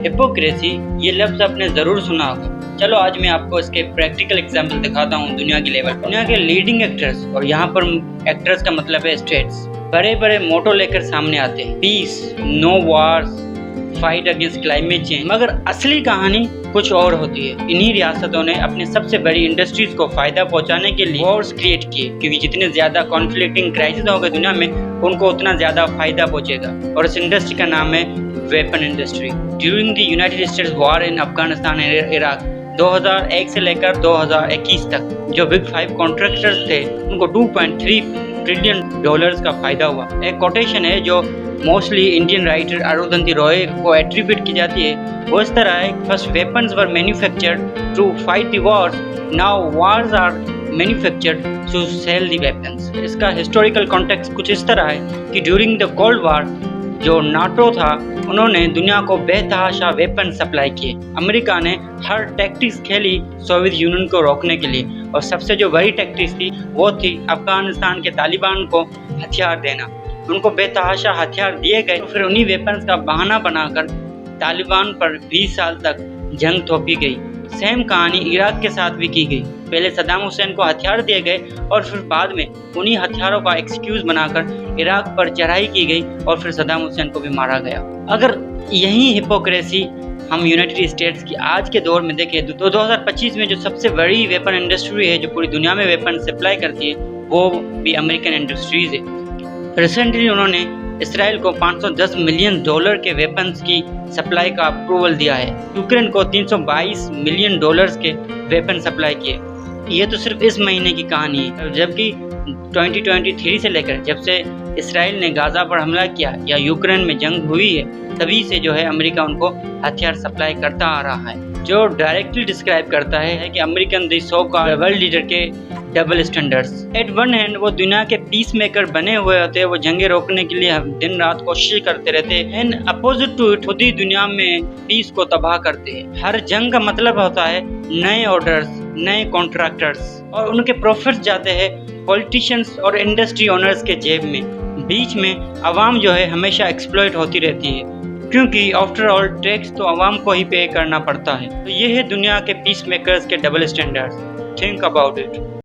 Hypocrisy ये लफ्ज़ आपने ज़रूर सुना होगा। चलो आज मैं आपको इसके प्रैक्टिकल एग्जाम्पल दिखाता हूँ दुनिया की लेवल पर। दुनिया के लीडिंग एक्टर्स, और यहाँ पर एक्टर्स का मतलब है स्टेट्स, बड़े बड़े मोटो लेकर सामने आते हैं, peace, no wars, fight against climate change, मगर असली कहानी कुछ और होती है। इन्हीं रियासतों ने अपने सबसे बड़ी इंडस्ट्रीज को फायदा पहुंचाने के लिए वॉर्स क्रिएट किए, क्योंकि जितने ज्यादा कॉन्फ्लिक्टिंग क्राइसिस होंगे दुनिया में उनको उतना ज्यादा फायदा पहुंचेगा, और इस इंडस्ट्री का नाम है weapon industry. During the United states war in Afghanistan and Iraq 2001 से लेकर 2021 तक जो बिग 5 कॉन्ट्रैक्टर्स थे उनको $2.3 ट्रिलियन का फायदा हुआ। एक कोटेशन है जो mostly Indian writer Arundhati Roy को एट्रीब्यूट की जाती है, वो इस तरह है, first weapons were manufactured to fight the wars, now wars are manufactured to sell the weapons. इसका हिस्टोरिकल कॉन्टेक्स्ट कुछ इस तरह है कि ड्यूरिंग द कोल्ड वॉर जो नाटो था उन्होंने दुनिया को बेतहाशा वेपन सप्लाई किए। अमेरिका ने हर टैक्टिक्स खेली सोवियत यूनियन को रोकने के लिए, और सबसे जो बड़ी टैक्टिक्स थी वो थी अफगानिस्तान के तालिबान को हथियार देना। उनको बेतहाशा हथियार दिए गए, फिर उन्हीं वेपन्स का बहाना बनाकर तालिबान पर 20 साल तक जंग थोपी गई। सेम कहानी इराक के साथ भी की गई। पहले सद्दाम हुसैन को हथियार दिए गए और फिर बाद में उन्हीं हथियारों का एक्सक्यूज बनाकर इराक पर चढ़ाई की गई और फिर सद्दाम हुसैन को भी मारा गया। अगर यही हिपोक्रेसी हम यूनाइटेड स्टेट्स की आज के दौर में देखें तो 2025 में जो सबसे बड़ी वेपन इंडस्ट्री है जो पूरी दुनिया में वेपन सप्लाई करती है वो भी अमेरिकन इंडस्ट्रीज है। रिसेंटली उन्होंने इसराइल को $510 मिलियन के वेपन्स की सप्लाई का अप्रूवल दिया है। यूक्रेन को $322 मिलियन के वेपन सप्लाई किए। ये तो सिर्फ इस महीने की कहानी है, जबकि 2023 से लेकर जब से इसराइल ने गाजा पर हमला किया या यूक्रेन में जंग हुई है तभी से जो है अमेरिका उनको हथियार सप्लाई करता आ रहा है, जो डायरेक्टली डिस्क्राइब करता है कि अमेरिकन सो का वर्ल्ड लीडर के double standards. At one hand वो दुनिया के पीस मेकर बने हुए होते हैं, वो जंगे रोकने के लिए दिन रात कोशिश करते रहते हैं, एंड अपोजिट टू इट खुद ही दुनिया में पीस को तबाह करते हैं। हर जंग का मतलब होता है नए ऑर्डर्स, नए कॉन्ट्रैक्टर्स, और उनके प्रॉफिट्स जाते हैं पॉलिटिशियंस और इंडस्ट्री ओनर्स के जेब में। बीच में आवाम जो है हमेशा एक्सप्लॉइट होती रहती है, क्योंकि आफ्टर ऑल टैक्स तो आवाम को ही पे करना पड़ता है। तो ये है दुनिया के पीस मेकर्स के double standards. Think about it.